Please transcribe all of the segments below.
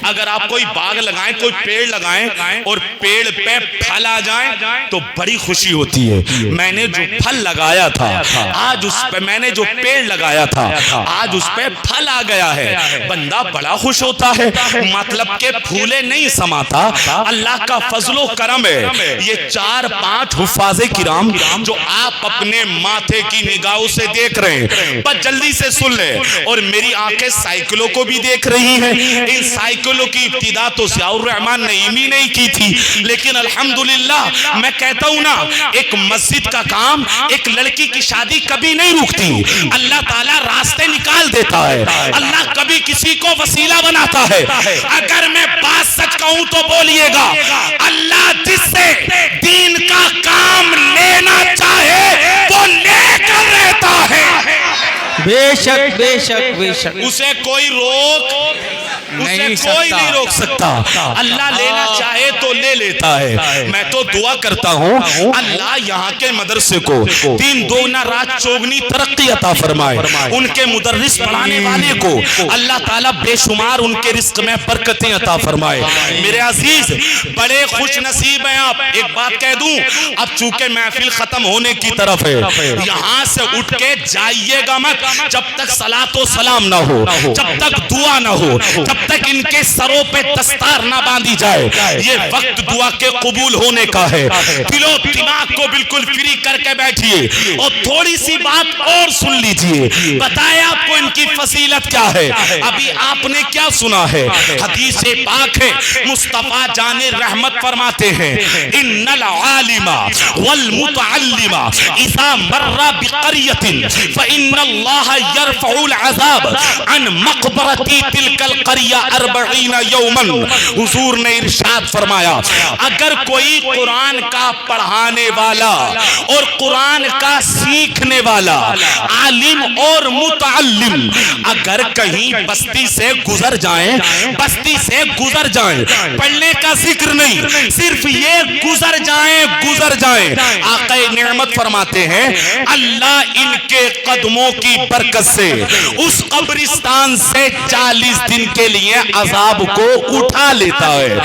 اگر آپ کوئی باغ لگائیں، کوئی پیڑ لگائیں اور پیڑ پہ پھل آ جائیں تو بڑی خوشی ہوتی ہے. میں نے جو پھل لگایا تھا آج اس پہ، میں نے جو پیڑ لگایا تھا آج اس پہ پھل آ گیا ہے، بندہ بڑا خوش ہوتا ہے. مطلب کہ پھولے نہیں سماتا، اللہ کا فضل و کرم ہے. یہ 4-5 حفاظ کرام جو آپ اپنے ماتھے کی نگاہوں سے دیکھ رہے ہیں، بس جلدی سے سن لیں. اور میری آنکھیں سائیکلوں کو بھی دیکھ رہی ہیں. ان سائیکلوں کی ابتدا تو ضیاء الرحمن نعیمی نہیں کی تھی، لیکن الحمدللہ میں کہتا ہوں نا، ایک مسجد کا کام، ایک لڑکی کی شادی کبھی نہیں رکتی. اللہ تعالیٰ راستے نکال دیتا ہے، اللہ کبھی کسی کو وسیلہ بناتا ہے. اگر میں بات سچ کہوں تو بولیے گا، اللہ جس سے دین کا کام لینا چاہے وہ لے کر رہتا ہے. بے شک بے شک بے شک، اسے کوئی نہیں روک سکتا. اللہ لینا چاہے تو لے لیتا ہے. میں تو دعا کرتا ہوں اللہ یہاں کے مدرسے کو دین دوگنا رات چوگنی ترقی عطا فرمائے. ان کے مدرس پڑھانے والے کو اللہ تعالیٰ بے شمار ان کے رزق میں برکتیں عطا فرمائے. میرے عزیز بڑے خوش نصیب ہیں آپ. ایک بات کہہ دوں، اب چونکہ محفل ختم ہونے کی طرف ہے، یہاں سے اٹھ کے جائیے گا مت جب تک صلاۃ و سلام نہ ہو، جب تک دعا نہ ہو، جب تک ان کے سروں پہ دستار نہ باندھی جائے. یہ وقت دعا کے قبول ہونے کا ہے. دل و دماغ کو بالکل فری کر کے بیٹھیے اور تھوڑی سی بات اور سن لیجئے. بتائے آپ کو ان کی فضیلت کیا ہے. ابھی آپ نے کیا سنا ہے، حدیث پاک ہے. مصطفیٰ جان رحمت فرماتے ہیں، ان العالم والمتعلم اذا مر بقریۃ فان اللہ یرفع العذاب عن مقبرتی تلک القریہ 40 یوما. حضور نے ارشاد فرمایا، اگر کوئی قرآن کا پڑھانے والا اور قرآن کا سیکھنے والا عالم اور متعلم اگر کہیں بستی سے گزر جائیں، بستی سے گزر جائیں، پڑھنے کا ذکر نہیں، صرف یہ گزر جائیں، آقا نعمت فرماتے ہیں اللہ ان کے قدموں کی برکت سے اس قبرستان سے 40 دن کے لیے عذاب کو اٹھا لیتا ہے.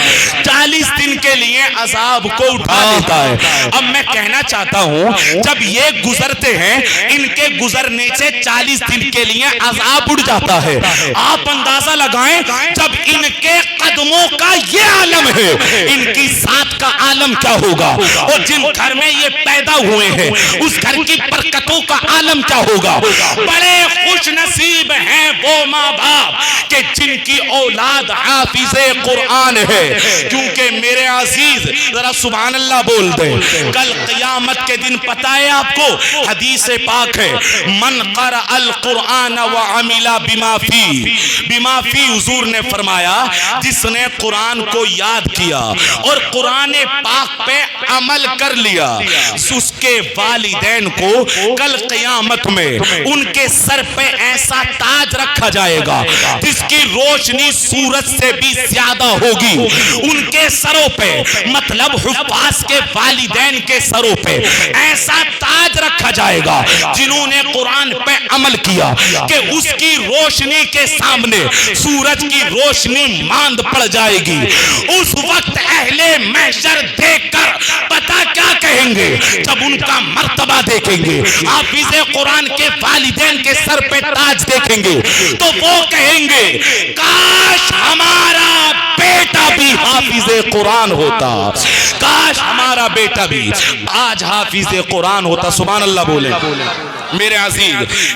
40 دن کے لیے عذاب کو اٹھا لیتا ہے. اب میں کہنا چاہتا ہوں، جب یہ گزرتے ہیں، ان کے گزرنے سے 40 دن کے لیے عذاب اڑ جاتا ہے. آپ اندازہ لگائیں جب ان کے قدموں کا یہ عالم ہے، ان کی ذات کا عالم کیا ہوگا. اور جن گھر میں یہ پیدا ہوئے ہیں اس گھر کی برکتوں کا عالم کیا ہوگا. بڑے خوش نصیب ہیں وہ ماں باپ کہ جن کی اولاد حافظ قرآن ہے. کیونکہ میرے عزیز ذرا سبحان اللہ بول دیں، کل قیامت کے دن پتہ ہے آپ کو، حدیث پاک ہے، من قرأ القرآن وعمل بما فی، حضور نے فرمایا جس نے قرآن کو یاد کیا اور قرآن پاک پہ عمل کر لیا، اس کے والدین کو کل قیامت میں ان کے سر پہ ایسا تاج رکھا جائے گا جس کی روشنی سورج سے بھی زیادہ ہوگی. ان کے سروں پہ، مطلب حفاظ کے والدین کے سروں پہ ایسا تاج رکھا جائے گا جنہوں نے قرآن پہ عمل کیا کہ اس کی روشنی کے سامنے سورج کی روشنی ماند پڑ جائے گی. اس وقت اہل محشر دیکھ کر پتہ کیا کہیں گے، جب ان کا مرتبہ دیکھیں گے، حافظ قرآن کے والدین کے سر پہ تاج دیکھیں گے تو وہ کہیں گے کاش ہمارا بیٹا بھی حافظ قرآن ہوتا، کاش ہمارا بیٹا بھی آج حافظ قرآن ہوتا. سبحان اللہ بولے میرے عزیز.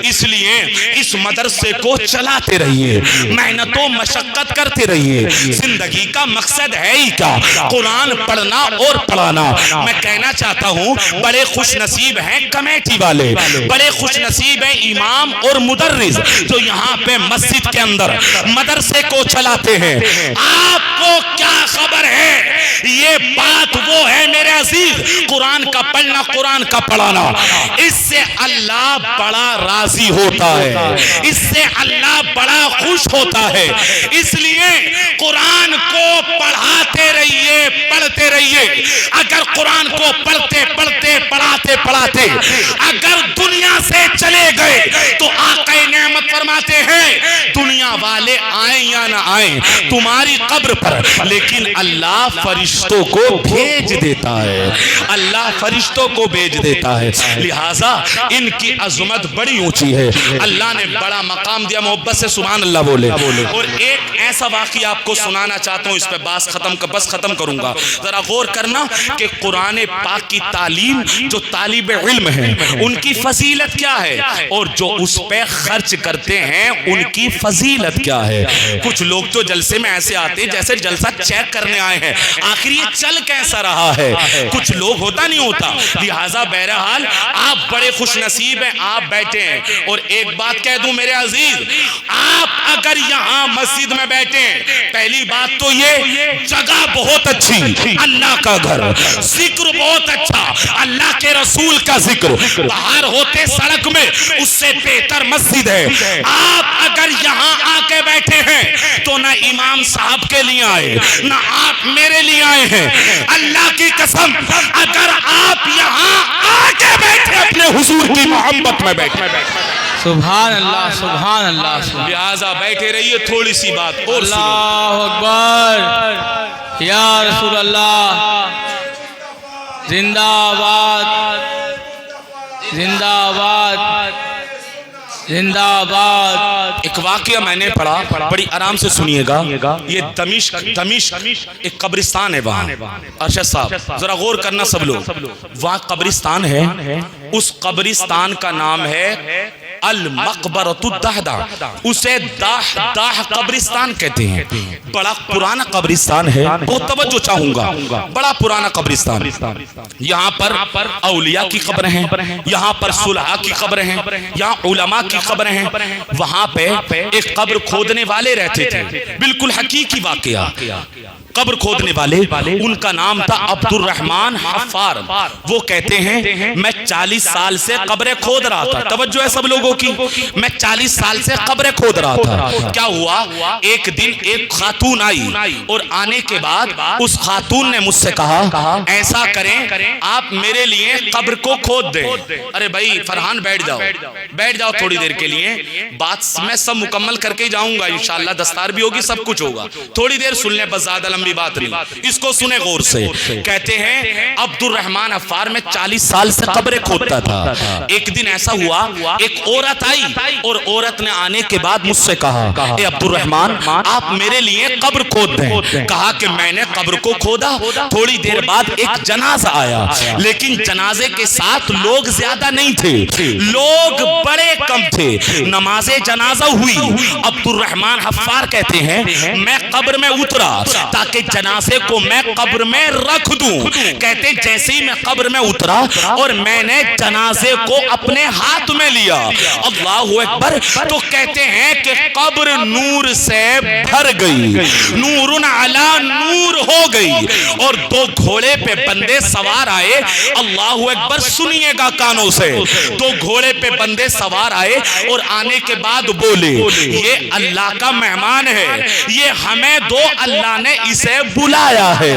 اس لیے اس مدرسے کو چلاتے رہیے، محنت و مشقت کرتے رہیے. زندگی کا مقصد ہے ہی کیا، قرآن پڑھنا اور پڑھانا. میں کہنا چاہتا ہوں بڑے خوش نصیب ہیں کمیٹی والے، بڑے خوش نصیب ہیں امام اور مدرس جو یہاں پہ مسجد کے اندر مدرسے کو چلاتے ہیں. آپ کو کیا خبر ہے، یہ بات وہ ہے میرے عزیز، قرآن کا پڑھنا، قرآن کا پڑھانا، اس سے اللہ بڑا راضی ہوتا ہے، اس سے اللہ بڑا خوش ہوتا ہے. اس لیے قرآن کو پڑھاتے رہیے، پڑھتے بیٹھے رہیے. اگر قرآن کو پڑھتے پڑھتے پڑھاتے پڑھاتے اگر دنیا سے چلے گئے تو آقا نعمت فرماتے ہیں دنیا والے آئیں یا نہ آئیں تمہاری قبر پر, لیکن اللہ فرشتوں کو بھیج دیتا ہے, اللہ فرشتوں کو بھیج دیتا ہے. لہٰذا ان کی عظمت بڑی اونچی ہے, اللہ نے بڑا مقام دیا. محبت سے سبحان اللہ بولے. اور ایک ایسا واقعہ آپ کو سنانا چاہتا ہوں, اس پہ بس ختم کروں گا. ذرا غور کرنا کہ قرآن پاک کی تعلیم جو طالب علم ہیں ان کی فضیلت کیا ہے, اور جو اس پہ خرچ کرتے ہیں ان کی فضیلت کیا ہے. کچھ لوگ تو جلسے میں ایسے آتے ہیں جیسے جلسہ چیک کرنے آئے ہیں, آخر یہ چل کیسا رہا ہے. کچھ لوگ ہوتا نہیں ہوتا. لہٰذا بہرحال آپ بڑے خوش نصیب ہیں, آپ بیٹھے ہیں. اور ایک بات کہہ دوں میرے عزیز, آپ اگر یہاں مسجد میں بیٹھے ہیں, پہلی بات تو یہ جگہ بہت اچھی, اللہ کا گھر, ذکر بہت اچھا, اللہ کے رسول کا ذکر, باہر ہوتے سڑک میں اس سے بہتر مسجد ہے. آپ اگر یہاں آ کے بیٹھے ہیں تو نہ امام صاحب کے لیے آئے نہ آپ میرے لیے آئے ہیں. اللہ کی قسم اگر آپ یہاں آ کے بیٹھے اپنے حضور کی محبت میں بیٹھے, سبحان اللہ سبحان اللہ. لہٰذا بیٹھے رہیے. تھوڑی سی بات اور سنیں. اللہ اکبر یا رسول اللہ, زندہ آباد زندہ آباد زندہ آباد. ایک واقعہ میں نے پڑھا, بڑی آرام سے سنیے گا. یہ دمشق ایک قبرستان ہے وہاں. ارشد صاحب ذرا غور کرنا سب لوگ, وہاں قبرستان ہے. اس قبرستان کا نام ہے المقبرۃ الدہدہ, اسے داہ قبرستان کہتے ہیں. بڑا پرانا قبرستان ہے, بہت توجہ چاہوں گا. بڑا پرانا قبرستان. یہاں پر اولیاء کی قبریں ہیں, یہاں پر صلحاء کی قبریں ہیں, یہاں علماء کی قبریں ہیں. وہاں پہ ایک قبر کھودنے والے رہتے تھے, بالکل حقیقی واقعہ. قبر کھودنے والے, ان کا نام تھا عبد الرحمن حفار. وہ کہتے ہیں میں 40 سال سے قبریں کھود رہا تھا. توجہ ہے سب لوگوں کی, میں 40 سال سے قبریں کھود رہا تھا. کیا ہوا, ایک دن ایک خاتون آئی, اور آنے کے بعد اس خاتون نے مجھ سے کہا ایسا کریں آپ میرے لیے قبر کو کھود دیں. ارے بھائی فرحان بیٹھ جاؤ تھوڑی دیر کے لیے, بات میں سب مکمل کر کے جاؤں گا انشاءاللہ. دستار بھی ہوگی, سب کچھ ہوگا, تھوڑی دیر سن لیں بس, زیادہ لمبی بات نہیں. اس کو سنیں غور سے. کہتے ہیں عبد الرحمن حفار میں 40 سال سے قبریں کھودتا تھا. ایک دن ایسا ہوا, ایک عورت آئی, اور عورت نے آنے کے بعد مجھ سے کہا اے عبد الرحمن آپ میرے لیے قبر کھود دیں. کہا کہ میں نے قبر کو کھودا. تھوڑی دیر بعد ایک جنازہ آیا, لیکن جنازے کے ساتھ لوگ زیادہ نہیں تھے, لوگ بڑے کم تھے. نماز جنازہ ہوئی. عبد الرحمن حفار کہتے ہیں میں قبر میں اترا تاکہ جنازے کو میں قبر میں رکھ دوں. کہتے جیسے ہی میں قبر میں اترا اور میں نے جنازے کو اپنے ہاتھ میں لیا, اللہ اکبر, تو کہتے ہیں کہ قبر نور سے بھر گئی, نور علی نور ہو گئی. اور 2 گھوڑے پہ بندے سوار آئے. اللہ اکبر, سنیے گا کانوں سے. 2 گھوڑے پہ بندے سوار آئے, اور آنے کے بعد بولے یہ اللہ کا مہمان ہے, یہ ہمیں دو, اللہ نے اسے بلایا ہے.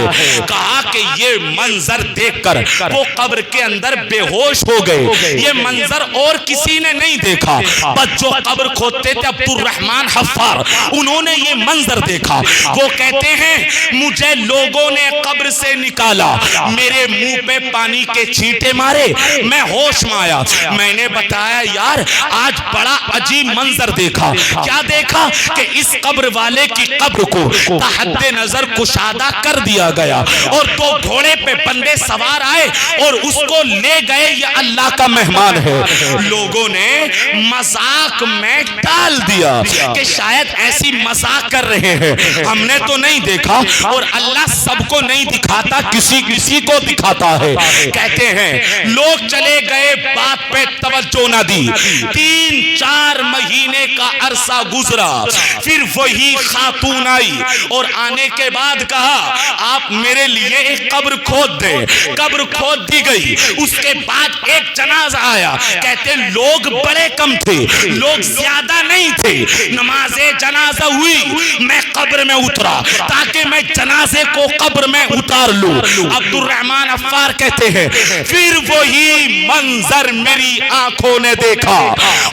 کہا کہ یہ منظر دیکھ کر وہ قبر کے اندر بے ہوش ہو گئے. یہ منظر اور کسی نے نہیں دیکھا, بس جو قبر کھودتے تھے عبد الرحمن حفار, انہوں نے یہ منظر دیکھا. وہ کہتے ہیں مجھے لوگوں نے قبر سے نکالا, میرے منہ پہ پانی کے چھینٹے مارے, میں ہوش میں آیا. میں نے بتایا یار آج بڑا عجیب منظر دیکھا. کیا دیکھا کہ اس قبر والے کی قبر کو تحت نظر کشادہ کر دیا گیا, اور 2 گھوڑے پہ بندے سوار آئے اور اس کو لے گئے. یہ اللہ کا مہمان ہے. لوگوں نے مذاق میں ٹال دیا کہ شاید ایسی مذاق کر رہے ہیں, ہم نے تو نہیں دیکھا, اور اللہ سب کو نہیں دکھاتا, کسی کو دکھاتا ہے. کہتے ہیں لوگ چلے گئے, بات پہ توجہ نہ دی. 3-4 مہینے کا عرصہ گزرا, پھر وہی خاتون آئی, اور آنے کے بعد کہا آپ میرے لیے ایک قبر کھود دیں. قبر کھود دی گئی. اس کے بعد ایک جنازہ آیا. کہتے لوگ بڑے کم تھے, لوگ زیادہ نہیں تھے. نماز جنازہ ہوئی, میں قبر میں اترا تاکہ میں جنازے کو قبر میں اتار لوں. عبد الرحمن عفار کہتے ہیں پھر وہی منظر میری آنکھوں نے دیکھا.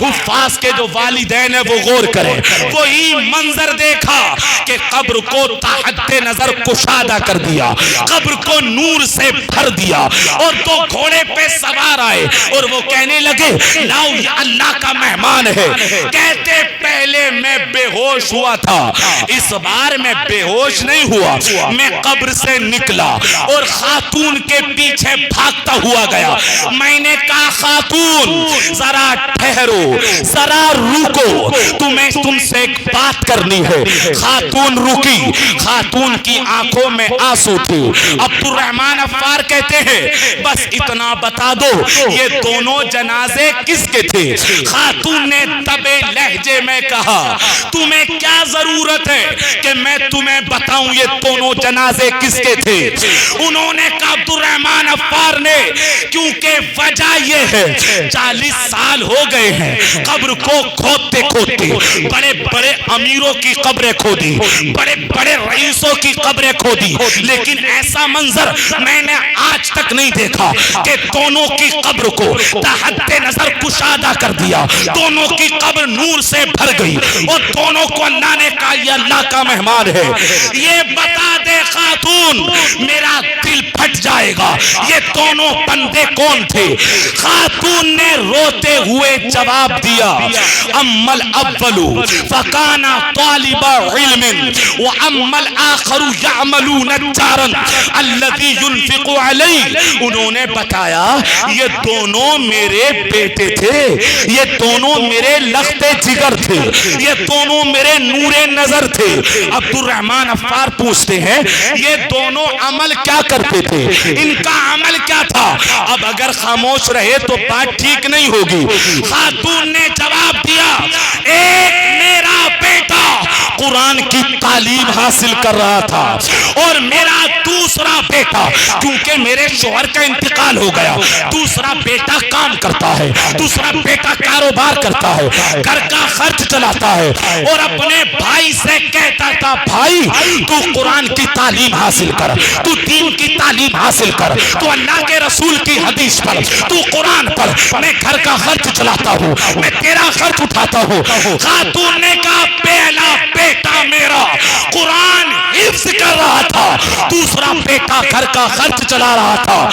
حفاظ کے جو والدین ہیں وہ غور کریں, وہی منظر دیکھا کہ قبر کو تحت نظر کشادہ کر دیا, قبر کو نور سے بھر دیا, اور دو گھوڑے پہ سوار آئے اور وہ کہنے لگے لاؤ یہ اللہ کا مہمان ہے. کہتے پہلے میں بے ہوش ہوا تھا, اس بار میں بے ہوش نہیں ہوا, میں قبر سے نکلا اور خاتون کے پیچھے بھاگتا ہوا گیا. میں نے کہا خاتون ذرا ٹھہرو, ذرا رکو, تمہیں تم سے ایک بات کرنی ہے. خاتون رکی, خاتون کی آنکھوں میں آنسو تھے. عبد الرحمن عفار کہتے ہیں بس اتنا بتا دو یہ دونوں جنازے کس کے تھے. خاتون نے دبے لہجے میں کہا تمہیں کیا ضرورت ہے کہ میں تمہیں بتاؤں یہ دونوں جنازے کس کے تھے. انہوں نے کہا عبد الرحمن عفار نے کیونکہ وجہ یہ ہے 40 سال ہو گئے ہیں قبر کو کھودتے کھودتے, بڑے بڑے امیروں کی قبریں کھودی, بڑے بڑے رئیسوں کی قبریں کھودی, لیکن ایسا منظر میں نے آج تک نہیں دیکھا کہ دونوں کی قبر کو تحت نظر کشادہ کر دیا, دونوں کی قبر نور سے بھر گئی اور دونوں کو اللہ نے کہا یہ اللہ کا مہمان ہے. یہ بتا دے خاتون میرا دل پھٹ جائے گا یہ دونوں بندے کون تھے. خاتون نے روتے ہوئے جواب دیا اما الاول فکان طالب علم واما الاخر يعمل نجارا الذي ينفق علی. انہوں نے بتایا یہ دونوں میرے بیٹے تھے, یہ دونوں میرے لختے جگر تھے, یہ دونوں میرے نور نظر تھے. عبد الرحمن عفار پوچھتے ہیں یہ دونوں عمل کیا کرتے تھے, ان کا عمل کیا تھا. اب اگر خاموش رہے تو بات ٹھیک نہیں ہوگی. خاتون نے جواب دیا ایک میرا بیٹا قرآن کی تعلیم حاصل کر رہا تھا اور میرا دوسرا بیٹا کیونکہ میرے شوہر کا انتقال ہو گیا, دوسرا بیٹا کام کرتا ہے, دوسرا بیٹا کاروبار کرتا ہے, گھر کا خرچ چلاتا ہے, اور اپنے بھائی سے کہتا تھا بھائی تو قرآن کی تعلیم حاصل کر, تو دین کی تعلیم حاصل کر, تو اللہ کے رسول کی حدیث پر, تو قرآن پر, میں گھر کا خرچ چلاتا ہوں, میں تیرا خرچ اٹھاتا ہوں. خاتون نے کہا پہلا بیٹا میرا قرآن حفظ کر رہا تھا, دوسرا بیٹا گھر کا خرچ چلا رہا تھا.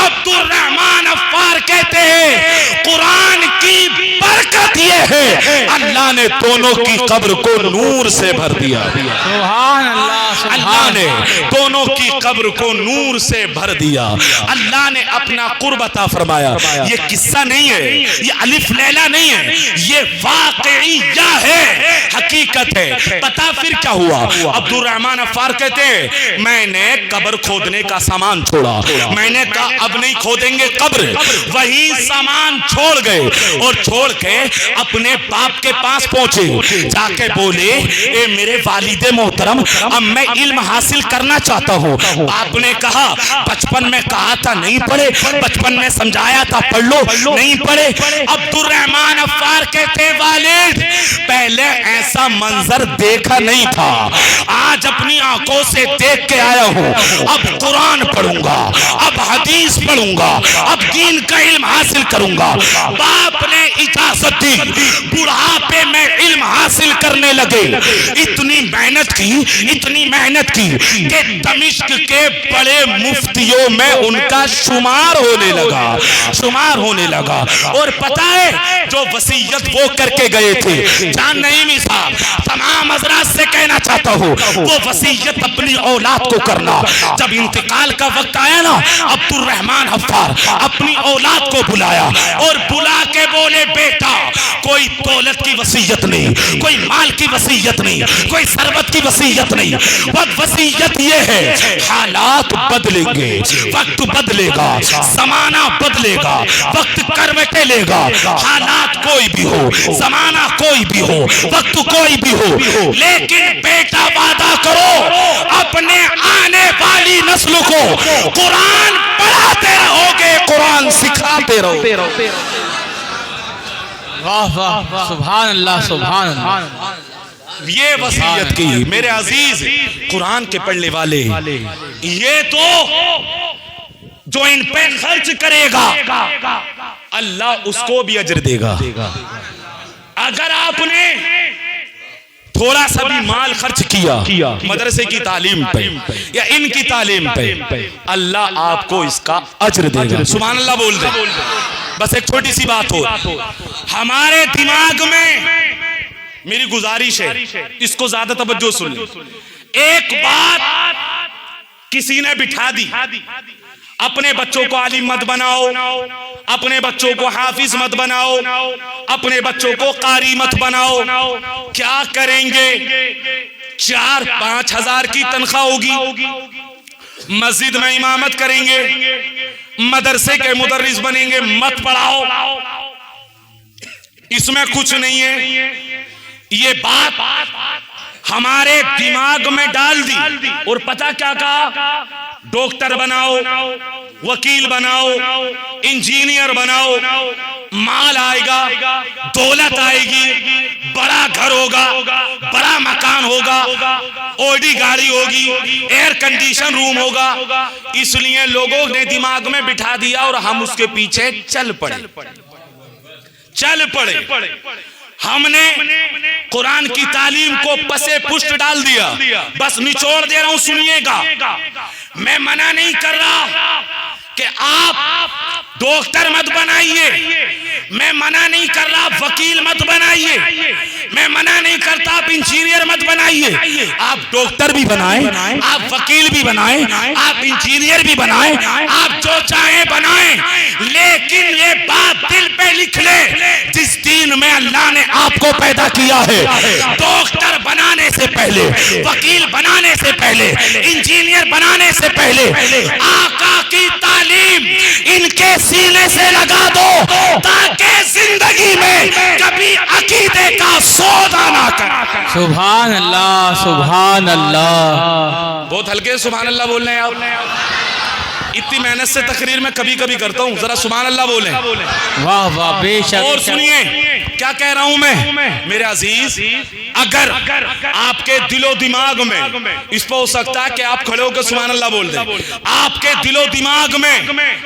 عبد الرحمن عفار کہتے ہیں قرآن کی برکت یہ ہے اللہ نے دونوں کی قبر کو نور سے بھر دیا. سبحان اللہ, اللہ نے دونوں کی قبر کو نور سے بھر دیا. اللہ نے اپنا قرب عطا فرمایا. یہ قصہ نہیں ہے, یہ الف لیلا نہیں ہے, یہ واقعیہ ہے, حقیقت ہے. پتا پھر کیا ہوا. عبد الرحمن عفار کہتے ہیں میں نے قبر کھودنے کا سامان چھوڑا, میں نے کہا اب نہیں کھودیں گے قبر. وہی سامان چھوڑ گئے اور چھوڑ کے اپنے باپ کے پاس پہنچے, جا کے بولے اے میرے والد محترم اب میں علم حاصل کرنا چاہتا ہوں. باپ نے کہا بچپن میں کہا تھا نہیں پڑھے, بچپن میں سمجھایا تھا پڑھ لو, نہیں پڑھے. عبد الرحمن عفار کہتے والد پہلے ایسا منظر دیکھا نہیں تھا, آج اپنی آنکھوں سے دیکھ کے آیا ہوں. اب قرآن پڑھوں گا, اب حدیث پڑھوں گا, اب دین کا علم حاصل کروں گا. باپ نے اجازت دی, بڑھاپے میں علم حاصل کرنے لگے. اتنی محنت کی, اتنی محنت کی کہ دمشق کے بڑے مفتیوں میں ان کا شمار ہونے لگا, شمار ہونے لگا. اور پتہ ہے جو وصیت وہ کر کے گئے تھے, جان نعیمی صاحب تمام حضرات سے کہنا چاہتا ہوں وہ وصیت اپنی اولاد کو کرنا. جب انتقال کا وقت آیا نا عبد الرحمن عفار اپنی اولاد کو بلایا اور بلا کے بولے بیٹا کوئی دولت کی وصیت نہیں, کوئی مال کی وصیت نہیں, کوئی ثروت کی وصیت نہیں. وصیت یہ ہے حالات بدلیں گے, وقت بدلے گا, زمانہ بدلے گا, وقت کروٹیں لے گا, حالات کوئی بھی ہو, زمانہ کوئی بھی ہو, وقت کوئی بھی ہو, لیکن بیٹا وعدہ کرو اپنے نسل کو قرآن پڑھاتے رہو گے، قرآن سکھاتے رہو۔ واہ واہ، سبحان اللہ سبحان اللہ۔ یہ وصیت کی میرے عزیز قرآن کے پڑھنے والے، یہ تو جو ان پہ خرچ کرے گا اللہ اس کو بھی اجر دے گا۔ اگر آپ نے تھوڑا سا بھی مال خرچ کیا مدرسے کی تعلیم پہ یا ان کی تعلیم پہ، اللہ آپ کو اس کا اجر دے گا۔ سبحان اللہ بول دے۔ بس ایک چھوٹی سی بات ہو، ہمارے دماغ میں میری گزارش ہے، اس کو زیادہ توجہ سن لیں۔ ایک بات کسی نے بٹھا دی، اپنے بچوں کو عالم مت بناؤ، اپنے بچوں کو حافظ مت بناؤ، اپنے بچوں کو قاری مت بناؤ۔ کیا کریں گے؟ 4-5 ہزار کی تنخواہ ہوگی، مسجد میں امامت کریں گے، مدرسے کے مدرس بنیں گے، مت پڑھاؤ، اس میں کچھ نہیں ہے۔ یہ بات ہمارے دماغ میں ڈال دی اور پتہ کیا کہا؟ ڈاکٹر بناؤ، وکیل بناؤ، انجینئر بناؤ، مال آئے گا، دولت آئے گی، بڑا گھر ہوگا، بڑا مکان ہوگا، اوڈی گاڑی ہوگی، ایئر کنڈیشن روم ہوگا۔ اس لیے لوگوں نے دماغ میں بٹھا دیا اور ہم اس کے پیچھے چل پڑے۔ ہم نے قرآن کی تعلیم کو پسے پشت ڈال دیا۔ بس نچوڑ دے رہا ہوں، سنیے گا۔ میں منع نہیں کر رہا کہ آپ ڈاکٹر مت بنائیے، میں منع نہیں کر رہا آپ وکیل مت بنائیے، میں منع نہیں کرتا آپ انجینئر مت بنائیے۔ آپ ڈاکٹر بھی بنائیں، آپ وکیل بھی بنائیں، آپ انجینئر بھی بنائیں، آپ جو چاہیں بنائیں، لیکن یہ بات دل پہ لکھ لے، جس دین میں اللہ نے آپ کو پیدا کیا ہے، ڈاکٹر بنانے سے پہلے، وکیل بنانے سے پہلے، انجینئر بنانے سے پہلے آقا کی تعلیم ان کے سینے سے لگا دو، تاکہ زندگی میں کبھی عقیدے کا سودا نہ کریں۔ سبحان اللہ سبحان اللہ۔ بہت ہلکے سبحان اللہ بول رہے ہیں آپ۔ اتنی محنت سے تقریر میں کبھی کبھی کرتا ہوں، ذرا سبحان اللہ بولیں۔ واہ واہ، بے شک۔ اور سنیے کیا کہہ رہا ہوں میں میرے عزیز، اگر آپ کے دل و دماغ میں، اس پہ ہو سکتا ہے کہ آپ کھڑے ہو کے سبحان اللہ بول دیں، آپ کے دل و دماغ میں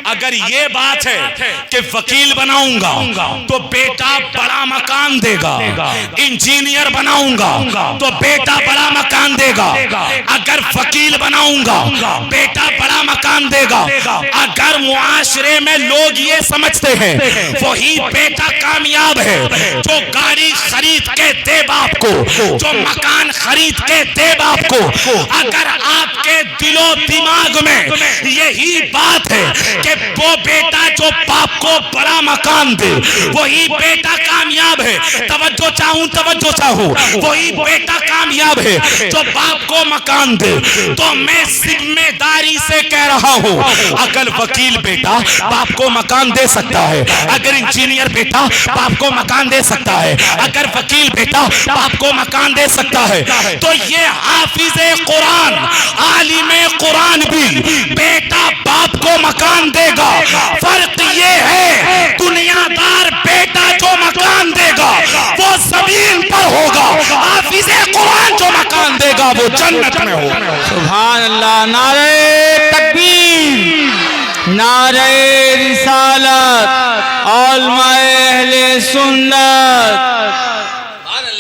اگر یہ بات ہے کہ وکیل بناؤں گا تو بیٹا بڑا مکان دے گا، انجینئر بناؤں گا تو بیٹا بڑا مکان دے گا، اگر وکیل بناؤں گا بیٹا بڑا مکان دے گا، اگر معاشرے میں لوگ یہ سمجھتے ہیں وہی بیٹا کامیاب ہے جو گاڑی خرید کے دے باپ کو، جو مکان خرید کے دے باپ کو، اگر آپ کے دل و دماغ میں یہی بات ہے کہ وہ بیٹا جو باپ کو بڑا مکان دے وہی بیٹا کامیاب ہے، توجہ چاہوں، وہی بیٹا کامیاب ہے جو باپ کو مکان دے، تو میں ذمہ داری سے کہہ رہا ہوں، اگر وکیل بیٹا باپ کو مکان دے سکتا ہے، اگر انجینئر بیٹا باپ کو مکان دے سکتا ہے، اگر وکیل بیٹا باپ کو مکان دے سکتا ہے، تو یہ حافظ قرآن عالم قرآن بھی بیٹا باپ کو مکان دے گا۔ فرق یہ ہے دنیا دار بیٹا جو مکان دے گا وہ زمین پر ہوگا، حافظ قرآن جو مکان دے گا وہ جنت میں ہوگا۔ سبحان اللہ۔ نعرہ تکبیر، نعرہ رسالت، علماء اہل سنت۔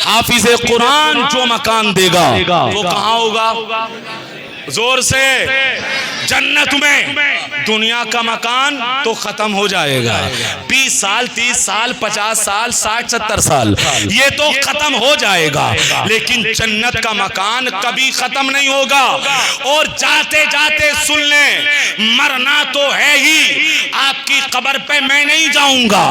حافظ قرآن جو مکان دے گا وہ کہاں ہوگا؟ زور سے، جنت میں۔ دنیا کا مکان تو ختم ہو جائے گا، 20 سال 30 سال 50 سال 60 70 سال یہ تو ختم ہو جائے گا، لیکن جنت کا مکان کبھی ختم نہیں ہوگا۔ اور جاتے جاتے سن لیں، مرنا تو ہے ہی، آپ کی قبر پہ میں نہیں جاؤں گا،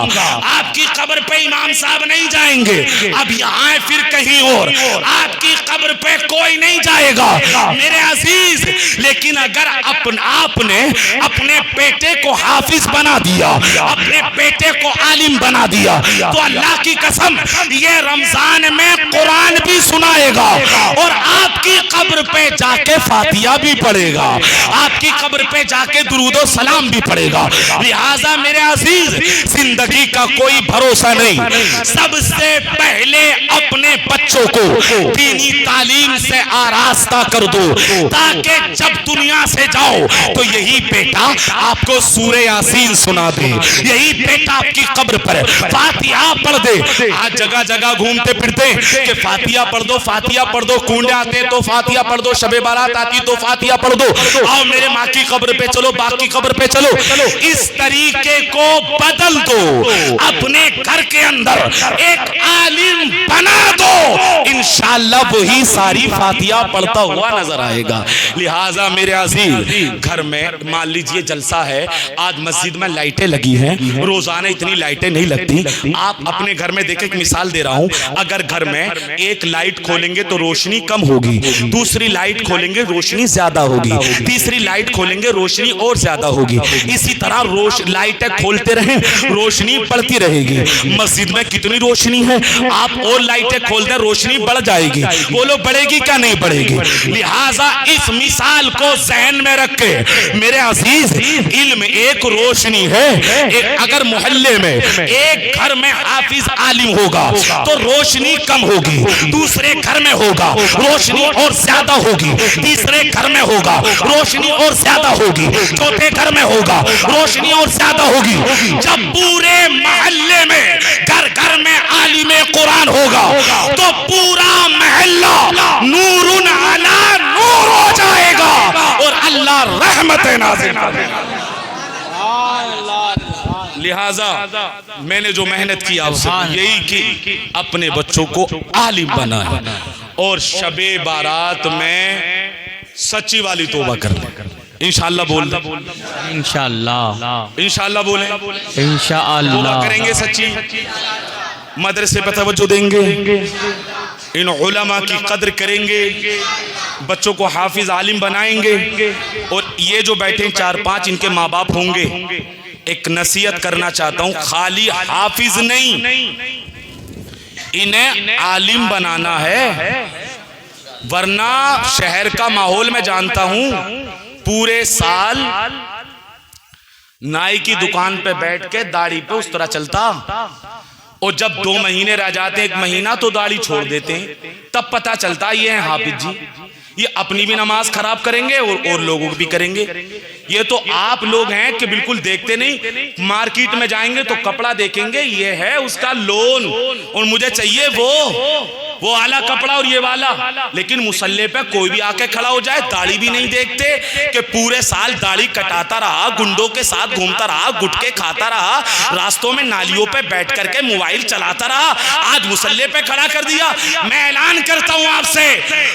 آپ کی قبر پہ امام صاحب نہیں جائیں گے، اب یہاں پھر کہیں اور، آپ کی قبر پہ کوئی نہیں جائے گا۔ میرے عزیز عزیز لیکن اگر آپ نے اپنے بیٹے کو حافظ بنا دیا, اپنے بیٹے کو عالم بنا دیا, تو اللہ کی قسم یہ رمضان میں قرآن بھی سنائے گا اور آپ کی قبر پہ جا کے فاتحہ بھی پڑھے گا, آپ کی قبر پہ جا کے درود و سلام بھی پڑھے گا. لہٰذا میرے عزیز زندگی کا کوئی بھروسہ نہیں, سب سے پہلے اپنے بچوں کو دینی تعلیم سے آراستہ کر دو تاکہ جب دنیا سے جاؤ تو یہی بیٹا آپ کو سورہ یاسین سنا دے, یہی بیٹا آپ کی قبر پر فاتحہ پڑھ دے. آج جگہ جگہ گھومتے پھرتے کہ فاتحہ پڑھ دو, فاتحہ پڑھ دو, کنڈے آتے تو فاتحہ پڑھ دو, شب بارات آتی تو فاتحہ پڑھ دو, آؤ میرے ماں کی قبر پہ چلو, باپ کی قبر پہ چلو. اس طریقے کو بدل دو, اپنے گھر کے اندر ایک عالم بنا دو, انشاءاللہ وہی ساری فاتحہ پڑھتا ہوا نظر آئے گا. لہٰذا میرے عزیز گھر میں مان لیجئے جلسہ ہے, آج مسجد میں لائٹیں لگی ہیں, روزانہ اتنی لائٹیں نہیں لگتی. آپ اپنے گھر میں دیکھیں, ایک مثال دے رہا ہوں, اگر گھر میں ایک لائٹ کھولیں گے تو روشنی کم ہوگی, دوسری لائٹ کھولیں گے روشنی زیادہ ہوگی, تیسری لائٹ کھولیں گے روشنی اور زیادہ ہوگی. اسی طرح لائٹیں کھولتے رہیں روشنی بڑھتی رہے گی. مسجد میں کتنی روشنی ہے, آپ اور لائٹیں کھول دیں روشنی بڑھ جائے گی. بولو بڑھے گی کیا نہیں بڑھے گی؟ لہٰذا اس مثال کو ذہن میں رکھ کے میرے عزیز علم ایک روشنی ہے. اگر محلے میں ایک گھر میں حافظ عالم ہوگا تو روشنی کم ہوگی, دوسرے گھر میں ہوگا روشنی اور زیادہ ہوگی, تیسرے گھر میں ہوگا روشنی اور زیادہ ہوگی, چوتھے گھر میں ہوگا روشنی اور زیادہ ہوگی. جب پورے محلے میں گھر گھر میں عالم قرآن ہوگا تو پورا محلہ نور علی نور ہو جائے گا اور اللہ رحمت نازل کرے گا. لہٰذا میں نے جو محنت کی آپ سے یہی کہ اپنے بچوں کو عالم بنا ہے اور شب بارات میں سچی والی توبہ کر لیں. انشاءاللہ بول دیں, انشاءاللہ, انشاءاللہ بولیں, انشاءاللہ توبہ کریں گے سچی, مدرسے پہ توجہ دیں گے, ان علماء کی قدر کریں گے, بچوں کو حافظ عالم بنائیں گے. اور یہ جو بیٹھے 4-5 ان کے ماں باپ ہوں گے, ایک نصیحت کرنا چاہتا ہوں, خالی حافظ نہیں انہیں عالم بنانا ہے, ورنہ شہر کا ماحول میں جانتا ہوں پورے سال نائی کی دکان پہ بیٹھ کے داڑھی پہ اس طرح چلتا, اور جب 2 مہینے رہ جاتے ہیں, 1 مہینہ تو داڑھی چھوڑ دیتے ہیں, تب پتہ چلتا یہ ہیں حافظ جی. یہ اپنی بھی نماز خراب کریں گے اور لوگوں بھی کریں گے. یہ تو آپ لوگ ہیں کہ بالکل دیکھتے نہیں, مارکیٹ میں جائیں گے تو کپڑا دیکھیں گے یہ ہے اس کا لون اور مجھے چاہیے وہ والا کپڑا اور یہ والا, لیکن مصلی پہ کوئی بھی آ کے کھڑا ہو جائے, داڑھی بھی نہیں دیکھتے کہ پورے سال داڑھی کٹاتا رہا, گنڈوں کے ساتھ گھومتا رہا, گٹکے کھاتا رہا, راستوں میں نالیوں پہ بیٹھ کر کے موبائل چلاتا رہا, آج مصلی پہ کھڑا کر دیا. میں اعلان کرتا ہوں آپ سے,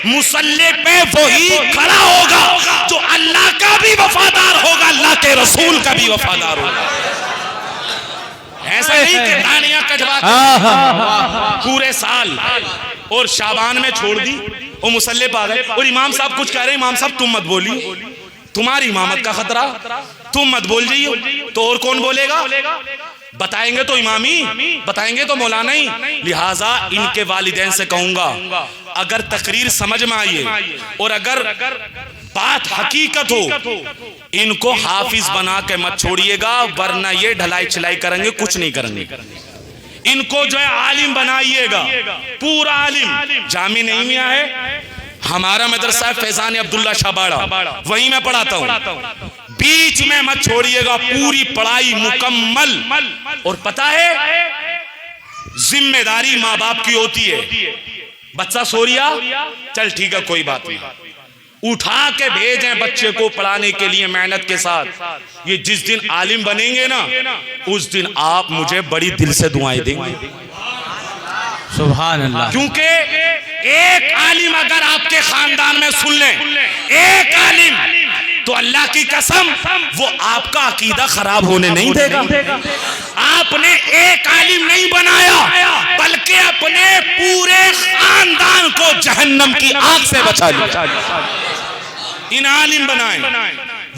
مصلی پہ وہی کھڑا ہوگا جو اللہ کا بھی وفادار ہوگا, اللہ کے رسول کا بھی وفادار ہوگا. ایسا نہیں کہ دانیاں کجوا پورے سال اور شعبان میں چھوڑ دی اور مصلی پہ آ گئے, اور امام صاحب کچھ کہہ رہے ہیں, امام صاحب تم مت بولی, تمہاری امامت کا خطرہ, تم مت بول جائیے تو اور کون بولے گا؟ بتائیں گے تو امامی, بتائیں گے تو مولانا ہی. لہٰذا ان کے والدین سے کہوں گا اگر تقریر سمجھ میں آئیے اور اگر بات حقیقت ہو, ان کو حافظ بنا کے مت چھوڑیے گا, ورنہ یہ ڈھلائی چلائی کریں گے, کچھ نہیں کریں گے. ان کو جو ہے عالم بنائیے گا, پورا عالم. جامع نعیمیہ ہے ہمارا مدرسہ ہے, فیضان عبداللہ شاہ باڑہ, وہیں میں پڑھاتا ہوں, بیچ میں مت چھوڑیے گا, پوری پڑھائی مکمل. اور پتہ ہے ذمہ داری ماں باپ کی ہوتی ہے, بچہ سو ریا, چل ٹھیک ہے کوئی بات نہیں, اٹھا کے بھیجیں بچے کو پڑھانے کے لیے محنت کے ساتھ. یہ جس دن عالم بنیں گے نا, اس دن آپ مجھے بڑی دل سے دعائیں دیں گے. سبحان اللہ. کیونکہ ایک عالم اگر آپ کے خاندان میں سن لیں, ایک عالم, تو اللہ کی قسم وہ آپ کا عقیدہ خراب ہونے نہیں دے گا. آپ نے ایک عالم نہیں بنایا بلکہ اپنے پورے خاندان کو جہنم کی آگ سے بچا لیا. ان عالم بنائیں،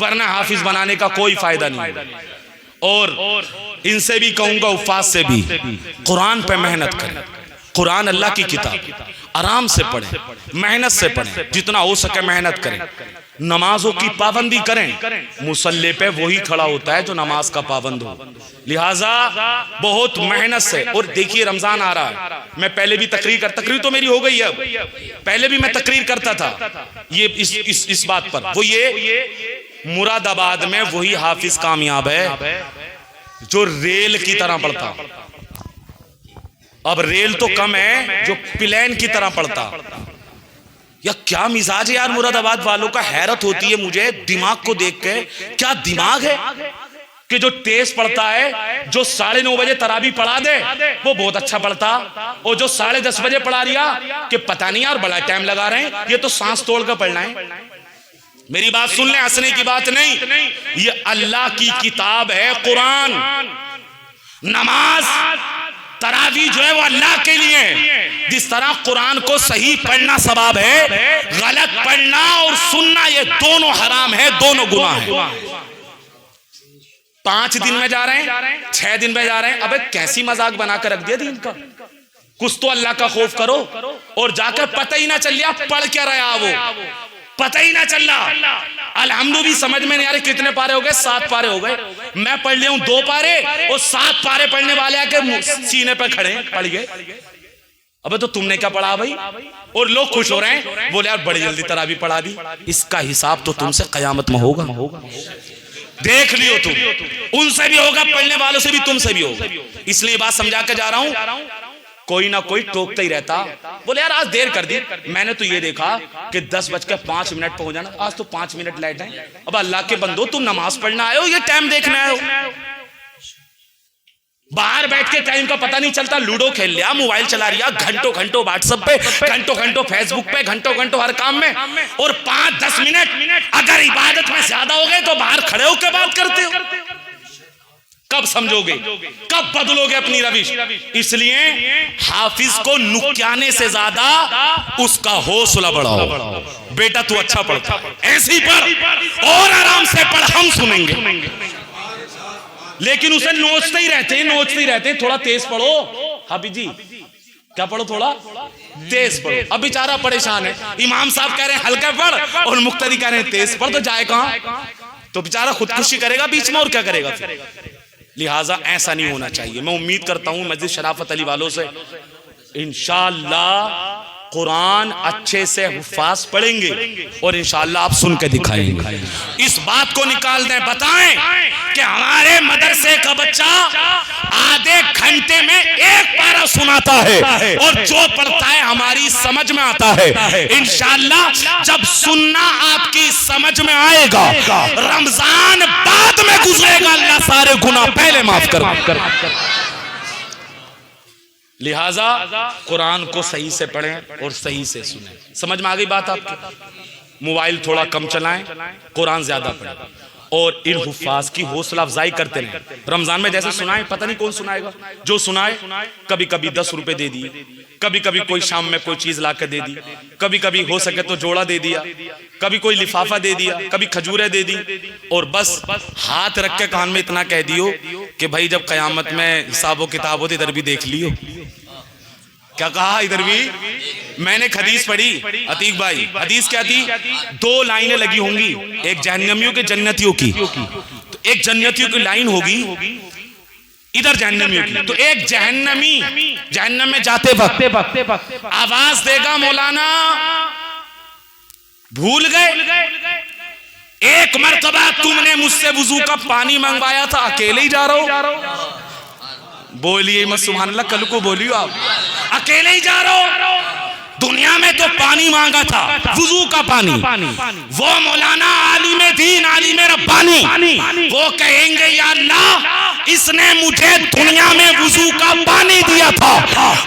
ورنہ حافظ بنانے کا کوئی فائدہ نہیں۔ اور ان سے بھی کہوں گا، حفاظ سے بھی، قرآن پہ محنت کریں۔ قرآن اللہ کی کتاب، آرام سے پڑھیں، محنت سے پڑھیں، جتنا ہو سکے محنت کریں۔ نمازوں کی پابندی کریں، مصلی پہ وہی کھڑا ہوتا ہے جو نماز کا پابند ہو، لہٰذا بہت محنت سے۔ اور دیکھیے رمضان آ رہا ہے، میں پہلے بھی تقریر تو میری ہو گئی ہے، اب پہلے بھی میں تقریر کرتا تھا یہ اس بات پر، وہ یہ مراد آباد میں وہی حافظ کامیاب ہے جو ریل کی طرح پڑھتا۔ اب ریل تو کم ہے، جو پلین کی طرح پڑھتا۔ یا کیا مزاج ہے یار مراد آباد والوں کا، حیرت ہوتی ہے مجھے دماغ کو دیکھ کے۔ کیا دماغ ہے کہ جو تیز پڑھتا ہے، جو 9:30 بجے تراویح پڑھا دے وہ بہت اچھا پڑھتا، اور جو 10:30 بجے پڑھا رہا کہ پتہ نہیں یار بڑا ٹائم لگا رہے ہیں، یہ تو سانس توڑ کر پڑھنا ہے۔ میری بات سن لیں، ہنسنے کی بات نہیں، یہ اللہ کی کتاب ہے قرآن۔ نماز تراویح جو ہے وہ اللہ کے لیے ہے۔ جس طرح قرآن کو صحیح پڑھنا ثواب ہے، غلط پڑھنا اور سننا یہ دونوں حرام ہے، دونوں گناہ ہیں۔ 5 دن میں جا رہے ہیں، 6 دن میں جا رہے ہیں، ابے کیسی مذاق بنا کر رکھ دیا دین کا۔ کچھ تو اللہ کا خوف کرو، اور جا کر پتہ ہی نہ چل رہا پڑھ کیا رہا، وہ پتہ ہی نہ چل رہا۔ الحمد بھی سمجھ میں نہیں آ رہے کتنے پارے ہو گئے، 7 پارے ہو گئے، میں پڑھ لیا ہوں 2 پارے، اور 7 پارے پڑھنے والے آ کے سینے پہ کھڑے ہیں، پڑھ گئے۔ ابے تو تم نے کیا پڑھا بھائی؟ اور لوگ خوش ہو رہے ہیں، بولے یار بڑی جلدی تراویح پڑھا دی۔ اس کا حساب تو تم سے قیامت میں ہوگا، دیکھ لیو تم، ان سے بھی ہوگا، پڑھنے والوں سے بھی، تم سے بھی ہوگا۔ اس لیے بات سمجھا کے جا رہا ہوں، کوئی نہ کوئی ٹوکتا ہی رہتا، بولے یار آج دیر کر دی۔ میں نے تو یہ دیکھا کہ 10:05 پہ ہو جانا، آج تو 5 منٹ لیٹ ہیں۔ اب اللہ کے بندو تم نماز پڑھنا آئے ہو یا ٹائم دیکھنا آئے ہو؟ باہر بیٹھ کے ٹائم کا پتہ نہیں چلتا، لوڈو کھیل لیا، موبائل چلا رہا، گھنٹوں واٹس ایپ پہ، گھنٹوں فیس بک پہ، گھنٹوں ہر کام میں، اور 5-10 منٹ اگر عبادت میں زیادہ ہو گئے تو باہر کھڑے ہو کے بات کرتے ہو۔ کب سمجھو گے، کب بدلو گے اپنی روش؟ اس لیے حافظ کو نکیانے سے زیادہ اس کا حوصلہ بڑھاؤ۔ بیٹا تو اچھا پڑھتا، ایسی پڑھ اور آرام سے پڑھ، ہم سنیں گے۔ لیکن اسے نوچتے ہی رہتے ہیں، تھوڑا تیز پڑھو حافظ جی، کیا پڑھو، تھوڑا تیز پڑھو۔ اب بیچارہ پریشان ہے، امام صاحب کہہ رہے ہیں ہلکا پڑھ اور مقتدی کہہ رہے ہیں تیز پڑھ، تو جائے کہاں؟ تو بیچارہ خودکشی کرے گا بیچ میں، اور کیا کرے گا پھر؟ لہٰذا ایسا نہیں ہونا چاہیے۔ میں امید کرتا ہوں مسجد شرافت علی والوں سے انشاءاللہ قرآن اچھے سے حفاظ پڑھیں گے، اور انشاءاللہ آپ سن کے دکھائیں گے۔ اس بات کو نکال دیں، بتائیں کہ ہمارے مدرسے کا بچہ آدھے گھنٹے میں 1 پارہ سناتا ہے، اور جو پڑھتا ہے ہماری سمجھ میں آتا ہے۔ انشاءاللہ جب سننا آپ کی سمجھ میں آئے گا، رمضان بعد میں گزرے گا، اللہ سارے گناہ پہلے معاف کر۔ لہٰذا قرآن کو صحیح سے پڑھیں اور صحیح سے سنیں۔ سمجھ میں آ گئی بات آپ کی؟ موبائل تھوڑا کم چلائیں، قرآن زیادہ پڑھیں، اور ان حفاظ کی حوصلہ افزائی کرتے رہیں۔ رمضان میں جیسے سنائیں، پتہ نہیں کون سنائے گا، جو سنائے کبھی 10 روپے دے دیے، کبھی کوئی شام میں کوئی چیز لا کے دے دی، کبھی ہو سکے تو جوڑا دے دیا، کبھی کوئی لفافہ دے دیا، کبھی کھجوریں دے دی، اور بس ہاتھ رکھ کے کان میں اتنا کہہ دیو کہ بھائی جب قیامت میں حساب و کتاب ہوتی ادھر بھی دیکھ لیو۔ کیا کہا ادھر بھی؟ میں نے حدیث پڑھی عتیق بھائی، حدیث کیا تھی؟ 2 لائنیں لگی ہوں گی، ایک جہنمیوں کے جنتیوں کی، تو ایک جنتیوں کی لائن ہوگی ادھر جہنمیوں کی، تو ایک جہنمی جہنم میں جاتے وقت آواز دے گا مولانا بھول گئے، ایک مرتبہ تم نے مجھ سے وضو کا پانی منگوایا تھا، اکیلے ہی جا رہا ہو، بولیے مت سبحان اللہ، کل کو بولیو آپ، اکیلے ہی جا رہا ہو، دنیا میں تو پانی مانگا تھا، وضو کا پانی، وہ مولانا عالم دین عالم ربانی وہ کہیں گے یا اللہ اس نے مجھے دنیا میں وضو کا پانی دیا تھا،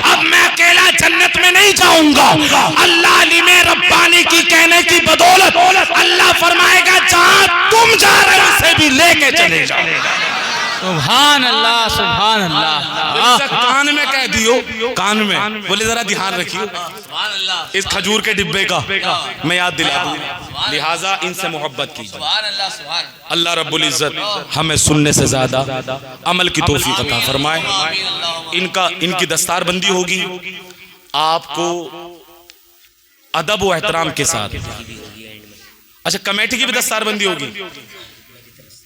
اب میں اکیلا جنت میں نہیں جاؤں گا، اللہ عالم ربانی کی کہنے کی بدولت اللہ فرمائے گا جہاں تم جا رہے ہو اسے بھی لے کے چلے جاؤ۔ سبحان اللہ، سبحان اللہ۔ کان میں کہہ دیو، کان میں بولے ذرا دھیان رکھیو، اس کھجور کے ڈبے کا میں یاد دلا دوں، لہٰذا ان سے محبت کیجیے. سبحان اللہ سبحان اللہ. اللہ رب العزت ہمیں سننے سے زیادہ عمل کی توفیق عطا فرمائے. ان کی دستار بندی ہوگی آپ کو ادب و احترام کے ساتھ. اچھا کمیٹی کی بھی دستار بندی ہوگی.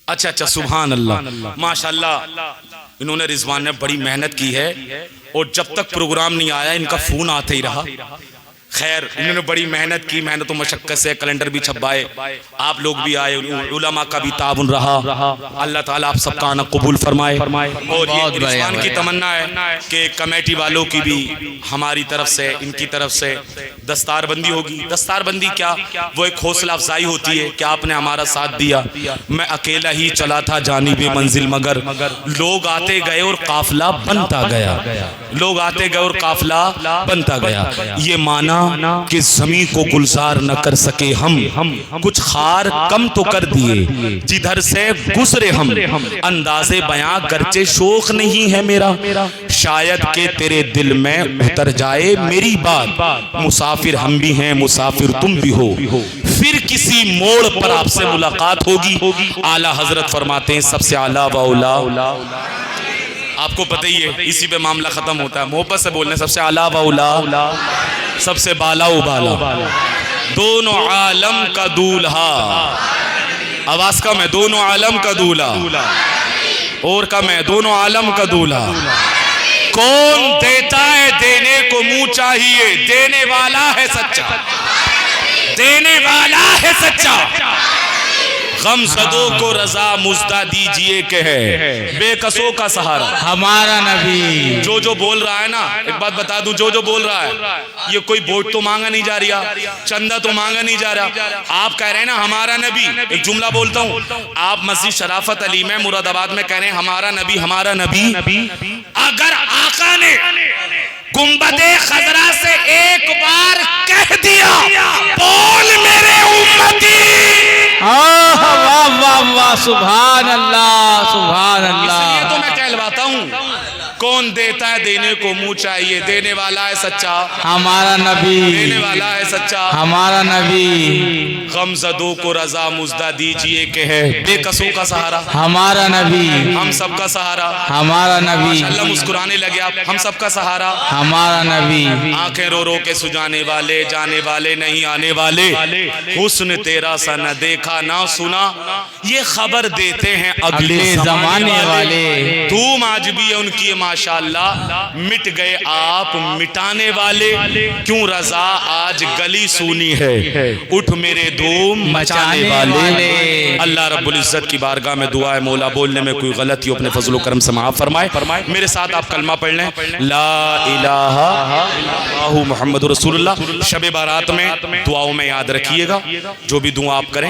اچھا سبحان اللہ ماشاءاللہ. انہوں نے رضوان نے بڑی محنت کی ہے اور جب تک پروگرام نہیں آیا ان کا فون آتے ہی رہا. خیر انہوں نے بڑی محنت کی, محنت و مشقت سے کیلنڈر بھی چھپائے, آپ لوگ بھی آئے, علماء کا بھی تعاون رہا. اللہ تعالیٰ آپ سب کا آنا قبول فرمائے. اور یہ رضوان کی تمنا ہے کہ کمیٹی والوں کی بھی ہماری طرف سے ان کی طرف سے دستار بندی ہوگی. دستار بندی کیا, وہ ایک حوصلہ افزائی ہوتی ہے کہ آپ نے ہمارا ساتھ دیا. میں اکیلا ہی چلا تھا جانب منزل مگر لوگ آتے گئے اور قافلہ بنتا گیا. لوگ آتے گئے اور قافلہ بنتا گیا. یہ معنی کہ زمین کو گلزار نہ کر سکے ہم, کچھ خار کم تو کر دیے جدھر سے گزرے ہم. انداز بیاں گرچہ شوق نہیں ہے میرا, شاید کہ تیرے دل میں اتر جائے میری بات. مسافر ہم بھی ہیں مسافر تم بھی ہو, پھر کسی موڑ پر آپ سے ملاقات ہوگی. اعلیٰ حضرت فرماتے ہیں سب سے اعلیٰ و اولیٰ. آپ کو پتہ ہی ہے اسی پہ معاملہ ختم ہوتا ہے. محبت سے بولنے سب سے اعلیٰ و اولیٰ, سب سے بالا و بالا, دونوں عالم کا دولہا. آواز کا میں دونوں عالم کا دولہا, اور کا میں دونوں عالم کا دولہا. کون دیتا ہے دینے کو منہ چاہیے, دینے والا ہے سچا, دینے والا ہے سچا. غم زدوں کو رضا مزدہ دیجئے کہ ہے بے کسوں کا سہارا ہمارا نبی. جو بول رہا ہے نا, ایک بات بتا دوں, جو بول رہا ہے یہ کوئی ووٹ تو مانگا نہیں جا رہا, چندہ تو مانگا نہیں جا رہا. آپ کہہ رہے ہیں نا ہمارا نبی. ایک جملہ بولتا ہوں, آپ مسجد شرافت علی میں مراد آباد میں کہہ رہے ہیں ہمارا نبی ہمارا نبی. اگر آقا نے گنبد خضرا سے ایک بار کہہ دیا بول میرے امتی, واہ واہ واہ سبحان اللہ سبحان اس لیے اللہ. تو میں کہلواتا ہوں کون دیتا ہے دینے کو منہ چاہیے, دینے والا ہے سچا ہمارا نبی, دینے والا ہے سچا. ہمارا نبی, غم زدوں کو رضا مزدہ دیجئے کہ ہے بے کسوں کا سہارا ہمارا نبی, ہم سب کا سہارا. ہمارا نبی, ماشاءاللہ مسکرانے لگے آپ, ہم سب کا سہارا. ہمارا نبی. آنکھیں رو رو کے سجانے والے, جانے والے نہیں آنے والے, حسن تیرا سا نہ دیکھا نہ سنا, یہ خبر دیتے ہیں اگلے زمانے والے. دھوم آج بھی ہے ان کی ماشاءاللہ, مٹ گئے آپ مٹانے والے. کیوں رضا آج گلی سونی ہے, اٹھ میرے دھوم مچانے والے. اللہ رب العزت کی بارگاہ میں دعا ہے مولا بولنے میں کوئی غلطی ہو اپنے فضل و کرم سے معاف فرمائے. میرے ساتھ آپ کلمہ پڑھ لیں, لا الہ الا اللہ محمد رسول اللہ. شب بارات میں دعاؤں میں یاد رکھیے گا, جو بھی دعا آپ کریں